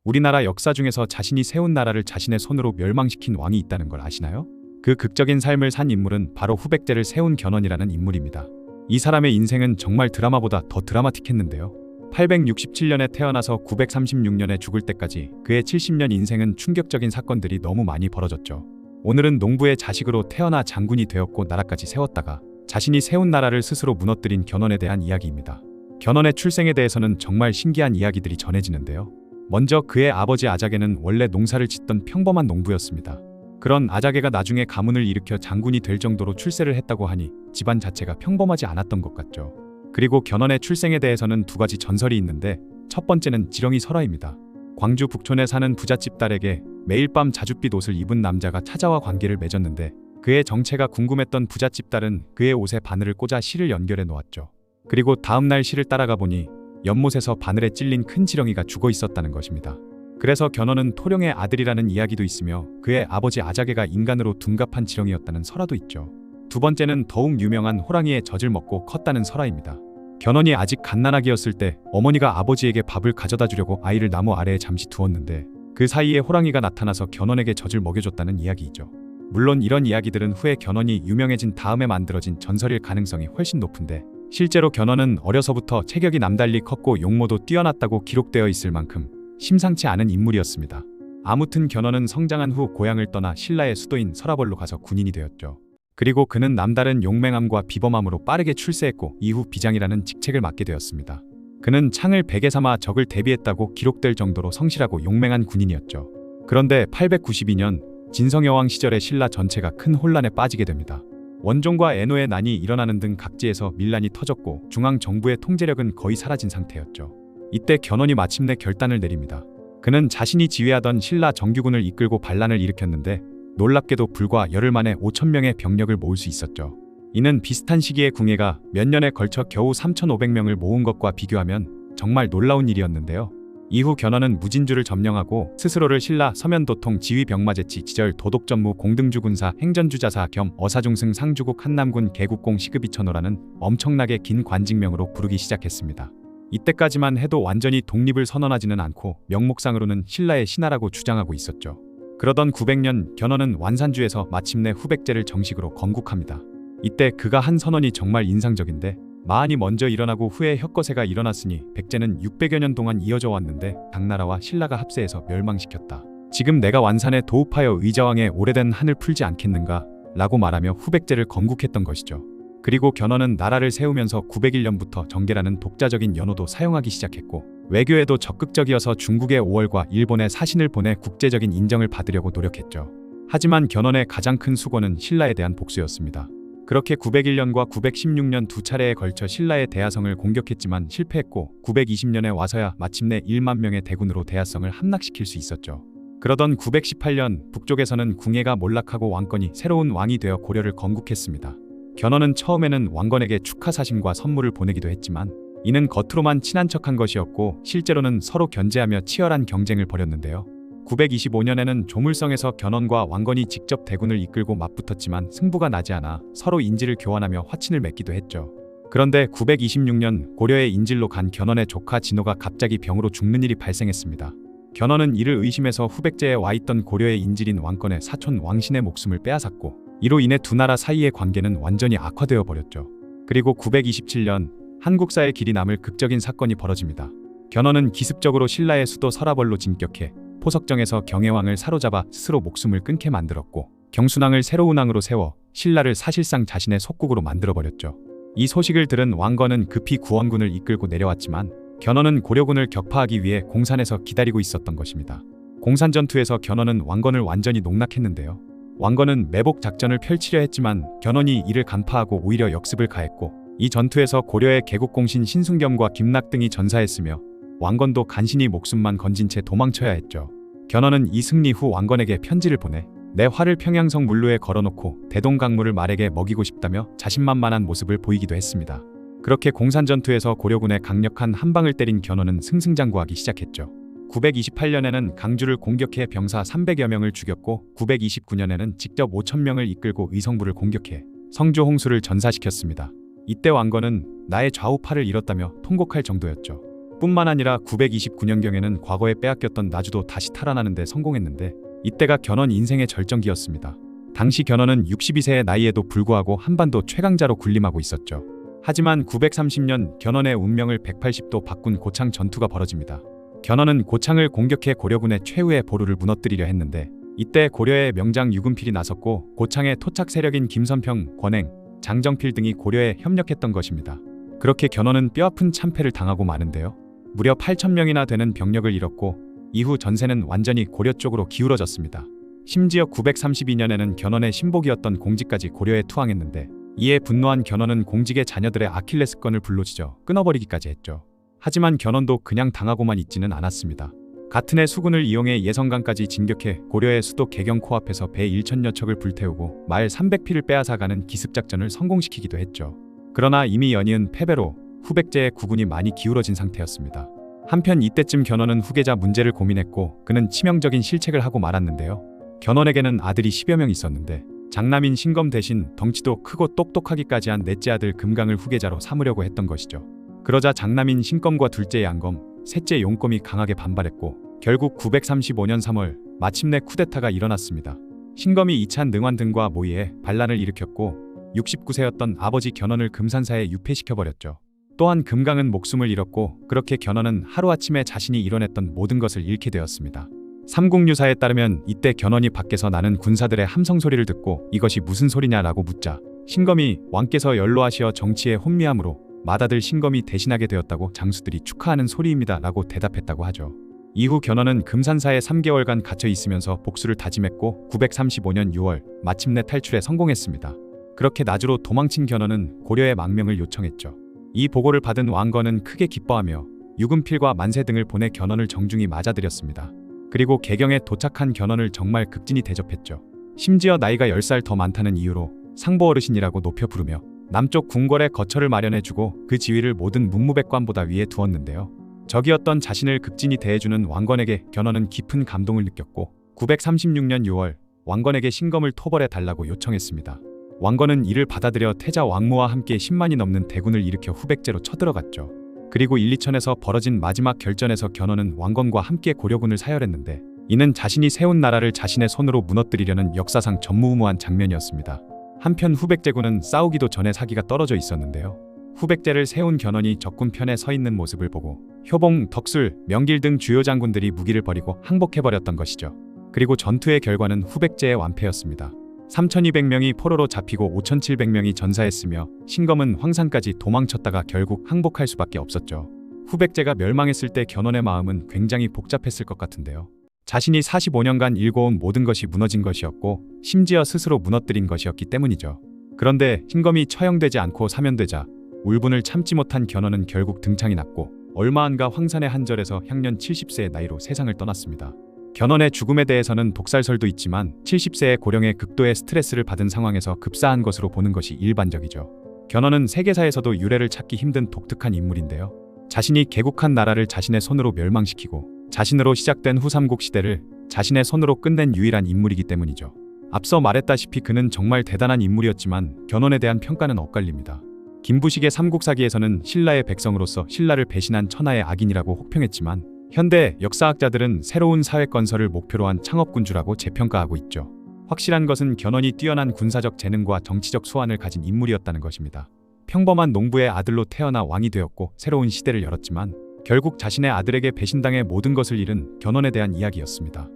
우리나라 역사 중에서 자신이 세운 나라를 자신의 손으로 멸망시킨 왕이 있다는 걸 아시나요? 그 극적인 삶을 산 인물은 바로 후백제를 세운 견훤이라는 인물입니다. 이 사람의 인생은 정말 드라마보다 더 드라마틱했는데요. 867년에 태어나서 936년에 죽을 때까지 그의 70년 인생은 충격적인 사건들이 너무 많이 벌어졌죠. 오늘은 농부의 자식으로 태어나 장군이 되었고 나라까지 세웠다가 자신이 세운 나라를 스스로 무너뜨린 견훤에 대한 이야기입니다. 견훤의 출생에 대해서는 정말 신기한 이야기들이 전해지는데요. 먼저 그의 아버지 아자개는 원래 농사를 짓던 평범한 농부였습니다. 그런 아자개가 나중에 가문을 일으켜 장군이 될 정도로 출세를 했다고 하니 집안 자체가 평범하지 않았던 것 같죠. 그리고 견훤의 출생에 대해서는 두 가지 전설이 있는데 첫 번째는 지렁이 설화입니다. 광주 북촌에 사는 부잣집 딸에게 매일 밤 자줏빛 옷을 입은 남자가 찾아와 관계를 맺었는데 그의 정체가 궁금했던 부잣집 딸은 그의 옷에 바늘을 꽂아 실을 연결해 놓았죠. 그리고 다음날 실을 따라가 보니 연못에서 바늘에 찔린 큰 지렁이가 죽어 있었다는 것입니다. 그래서 견훤은 토령의 아들이라는 이야기도 있으며 그의 아버지 아자개가 인간으로 둔갑한 지렁이였다는 설화도 있죠. 두 번째는 더욱 유명한 호랑이의 젖을 먹고 컸다는 설화입니다. 견훤이 아직 갓난아기였을 때 어머니가 아버지에게 밥을 가져다 주려고 아이를 나무 아래에 잠시 두었는데 그 사이에 호랑이가 나타나서 견훤에게 젖을 먹여줬다는 이야기이죠. 물론 이런 이야기들은 후에 견훤이 유명해진 다음에 만들어진 전설일 가능성이 훨씬 높은데 실제로 견훤은 어려서부터 체격이 남달리 컸고 용모도 뛰어났다고 기록되어 있을 만큼 심상치 않은 인물이었습니다. 아무튼 견훤은 성장한 후 고향을 떠나 신라의 수도인 서라벌로 가서 군인이 되었죠. 그리고 그는 남다른 용맹함과 비범함으로 빠르게 출세했고 이후 비장이라는 직책을 맡게 되었습니다. 그는 창을 베개 삼아 적을 대비했다고 기록될 정도로 성실하고 용맹한 군인이었죠. 그런데 892년 진성여왕 시절에 신라 전체가 큰 혼란에 빠지게 됩니다. 원종과 애노의 난이 일어나는 등 각지에서 밀란이 터졌고 중앙정부의 통제력은 거의 사라진 상태였죠. 이때 견훤이 마침내 결단을 내립니다. 그는 자신이 지휘하던 신라 정규군을 이끌고 반란을 일으켰는데 놀랍게도 불과 열흘 만에 5,000명의 병력을 모을 수 있었죠. 이는 비슷한 시기의 궁예가 몇 년에 걸쳐 겨우 3,500명을 모은 것과 비교하면 정말 놀라운 일이었는데요. 이후 견훤은 무진주를 점령하고 스스로를 신라 서면도통 지휘병마제치 지절 도독전무 공등주군사 행전주자사 겸 어사중승 상주국 한남군 개국공 시급이천호라는 엄청나게 긴 관직명으로 부르기 시작했습니다. 이때까지만 해도 완전히 독립을 선언하지는 않고 명목상으로는 신라의 신하라고 주장하고 있었죠. 그러던 900년 견훤은 완산주에서 마침내 후백제를 정식으로 건국합니다. 이때 그가 한 선언이 정말 인상적인데 마한이 먼저 일어나고 후에 혁거세가 일어났으니 백제는 600여 년 동안 이어져 왔는데 당나라와 신라가 합세해서 멸망시켰다. 지금 내가 완산에 도읍하여 의자왕의 오래된 한을 풀지 않겠는가? 라고 말하며 후백제를 건국했던 것이죠. 그리고 견훤은 나라를 세우면서 901년부터 정계라는 독자적인 연호도 사용하기 시작했고 외교에도 적극적이어서 중국의 5월과 일본에 사신을 보내 국제적인 인정을 받으려고 노력했죠. 하지만 견훤의 가장 큰 수고는 신라에 대한 복수였습니다. 그렇게 901년과 916년 두 차례에 걸쳐 신라의 대하성을 공격했지만 실패했고 920년에 와서야 마침내 1만 명의 대군으로 대하성을 함락시킬 수 있었죠. 그러던 918년 북쪽에서는 궁예가 몰락하고 왕건이 새로운 왕이 되어 고려를 건국했습니다. 견훤은 처음에는 왕건에게 축하 사신과 선물을 보내기도 했지만 이는 겉으로만 친한 척한 것이었고 실제로는 서로 견제하며 치열한 경쟁을 벌였는데요. 925년에는 조물성에서 견훤과 왕건이 직접 대군을 이끌고 맞붙었지만 승부가 나지 않아 서로 인질을 교환하며 화친을 맺기도 했죠. 그런데 926년 고려의 인질로 간 견훤의 조카 진호가 갑자기 병으로 죽는 일이 발생했습니다. 견훤은 이를 의심해서 후백제에 와 있던 고려의 인질인 왕건의 사촌 왕신의 목숨을 빼앗았고 이로 인해 두 나라 사이의 관계는 완전히 악화되어 버렸죠. 그리고 927년 한국사의 길이 남을 극적인 사건이 벌어집니다. 견훤은 기습적으로 신라의 수도 서라벌로 진격해 포석정에서 경혜왕을 사로잡아 스스로 목숨을 끊게 만들었고 경순왕을 새로운 왕으로 세워 신라를 사실상 자신의 속국으로 만들어버렸죠. 이 소식을 들은 왕건은 급히 구원군을 이끌고 내려왔지만 견훤은 고려군을 격파하기 위해 공산에서 기다리고 있었던 것입니다. 공산 전투에서 견훤은 왕건을 완전히 농락했는데요. 왕건은 매복 작전을 펼치려 했지만 견훤이 이를 간파하고 오히려 역습을 가했고 이 전투에서 고려의 개국공신 신순겸과 김낙 등이 전사했으며 왕건도 간신히 목숨만 건진 채 도망쳐야 했죠. 견훤은 이 승리 후 왕건에게 편지를 보내 내 활을 평양성 물루에 걸어놓고 대동강물을 말에게 먹이고 싶다며 자신만만한 모습을 보이기도 했습니다. 그렇게 공산 전투에서 고려군의 강력한 한방을 때린 견훤은 승승장구하기 시작했죠. 928년에는 강주를 공격해 병사 300여 명을 죽였고 929년에는 직접 5,000명을 이끌고 의성부를 공격해 성주 홍수를 전사시켰습니다. 이때 왕건은 나의 좌우팔을 잃었다며 통곡할 정도였죠. 뿐만 아니라 929년경에는 과거에 빼앗겼던 나주도 다시 탈환하는 데 성공했는데 이때가 견훤 인생의 절정기였습니다. 당시 견훤은 62세의 나이에도 불구하고 한반도 최강자로 군림하고 있었죠. 하지만 930년 견훤의 운명을 180도 바꾼 고창 전투가 벌어집니다. 견훤은 고창을 공격해 고려군의 최후의 보루를 무너뜨리려 했는데 이때 고려의 명장 유금필이 나섰고 고창의 토착 세력인 김선평, 권행, 장정필 등이 고려에 협력했던 것입니다. 그렇게 견훤은 뼈아픈 참패를 당하고 마는데요. 무려 8,000명이나 되는 병력을 잃었고 이후 전세는 완전히 고려 쪽으로 기울어졌습니다. 심지어 932년에는 견훤의 신복이었던 공직까지 고려에 투항했는데 이에 분노한 견훤은 공직의 자녀들의 아킬레스건을 불로지져 끊어버리기까지 했죠. 하지만 견훤도 그냥 당하고만 있지는 않았습니다. 같은 해 수군을 이용해 예성강까지 진격해 고려의 수도 개경 코앞에서 배 1,000여 척을 불태우고 말 300피를 빼앗아가는 기습작전을 성공시키기도 했죠. 그러나 이미 연이은 패배로 후백제의 국운이 많이 기울어진 상태였습니다. 한편 이때쯤 견훤은 후계자 문제를 고민했고 그는 치명적인 실책을 하고 말았는데요. 견훤에게는 아들이 10여 명 있었는데 장남인 신검 대신 덩치도 크고 똑똑하기까지 한 넷째 아들 금강을 후계자로 삼으려고 했던 것이죠. 그러자 장남인 신검과 둘째 양검, 셋째 용검이 강하게 반발했고 결국 935년 3월 마침내 쿠데타가 일어났습니다. 신검이 이찬 능환 등과 모의해 반란을 일으켰고 69세였던 아버지 견훤을 금산사에 유폐시켜버렸죠. 또한 금강은 목숨을 잃었고 그렇게 견훤은 하루아침에 자신이 이뤄냈던 모든 것을 잃게 되었습니다. 삼국유사에 따르면 이때 견훤이 밖에서 나는 군사들의 함성 소리를 듣고 이것이 무슨 소리냐라고 묻자 신검이 왕께서 연로하시어 정치에 혼미함으로 맏아들 신검이 대신하게 되었다고 장수들이 축하하는 소리입니다 라고 대답했다고 하죠. 이후 견훤은 금산사에 3개월간 갇혀 있으면서 복수를 다짐했고 935년 6월 마침내 탈출에 성공했습니다. 그렇게 나주로 도망친 견훤은 고려의 망명을 요청했죠. 이 보고를 받은 왕건은 크게 기뻐하며 유금필과 만세 등을 보내 견훤을 정중히 맞아들였습니다. 그리고 개경에 도착한 견훤을 정말 극진히 대접했죠. 심지어 나이가 10살 더 많다는 이유로 상보 어르신이라고 높여 부르며 남쪽 궁궐에 거처를 마련해주고 그 지위를 모든 문무백관보다 위에 두었는데요. 적이었던 자신을 극진히 대해주는 왕건에게 견훤은 깊은 감동을 느꼈고 936년 6월 왕건에게 신검을 토벌해 달라고 요청했습니다. 왕건은 이를 받아들여 태자 왕무와 함께 10만이 넘는 대군을 일으켜 후백제로 쳐들어갔죠. 그리고 1~2천에서 벌어진 마지막 결전에서 견훤은 왕건과 함께 고려군을 사열했는데 이는 자신이 세운 나라를 자신의 손으로 무너뜨리려는 역사상 전무후무한 장면이었습니다. 한편 후백제군은 싸우기도 전에 사기가 떨어져 있었는데요. 후백제를 세운 견훤이 적군 편에 서 있는 모습을 보고 효봉, 덕술, 명길 등 주요 장군들이 무기를 버리고 항복해버렸던 것이죠. 그리고 전투의 결과는 후백제의 완패였습니다. 3,200명이 포로로 잡히고 5,700명이 전사했으며 신검은 황산까지 도망쳤다가 결국 항복할 수밖에 없었죠. 후백제가 멸망했을 때 견훤의 마음은 굉장히 복잡했을 것 같은데요. 자신이 45년간 일궈온 모든 것이 무너진 것이었고 심지어 스스로 무너뜨린 것이었기 때문이죠. 그런데 신검이 처형되지 않고 사면되자 울분을 참지 못한 견훤은 결국 등창이 났고 얼마 안가 황산의 한 절에서 향년 70세의 나이로 세상을 떠났습니다. 견훤의 죽음에 대해서는 독살설도 있지만 70세의 고령의 극도의 스트레스를 받은 상황에서 급사한 것으로 보는 것이 일반적이죠. 견훤은 세계사에서도 유례를 찾기 힘든 독특한 인물인데요. 자신이 개국한 나라를 자신의 손으로 멸망시키고 자신으로 시작된 후삼국 시대를 자신의 손으로 끝낸 유일한 인물이기 때문이죠. 앞서 말했다시피 그는 정말 대단한 인물이었지만 견훤에 대한 평가는 엇갈립니다. 김부식의 삼국사기에서는 신라의 백성으로서 신라를 배신한 천하의 악인이라고 혹평했지만 현대 역사학자들은 새로운 사회 건설을 목표로 한 창업군주라고 재평가하고 있죠. 확실한 것은 견훤이 뛰어난 군사적 재능과 정치적 수완을 가진 인물이었다는 것입니다. 평범한 농부의 아들로 태어나 왕이 되었고 새로운 시대를 열었지만 결국 자신의 아들에게 배신당해 모든 것을 잃은 견훤에 대한 이야기였습니다.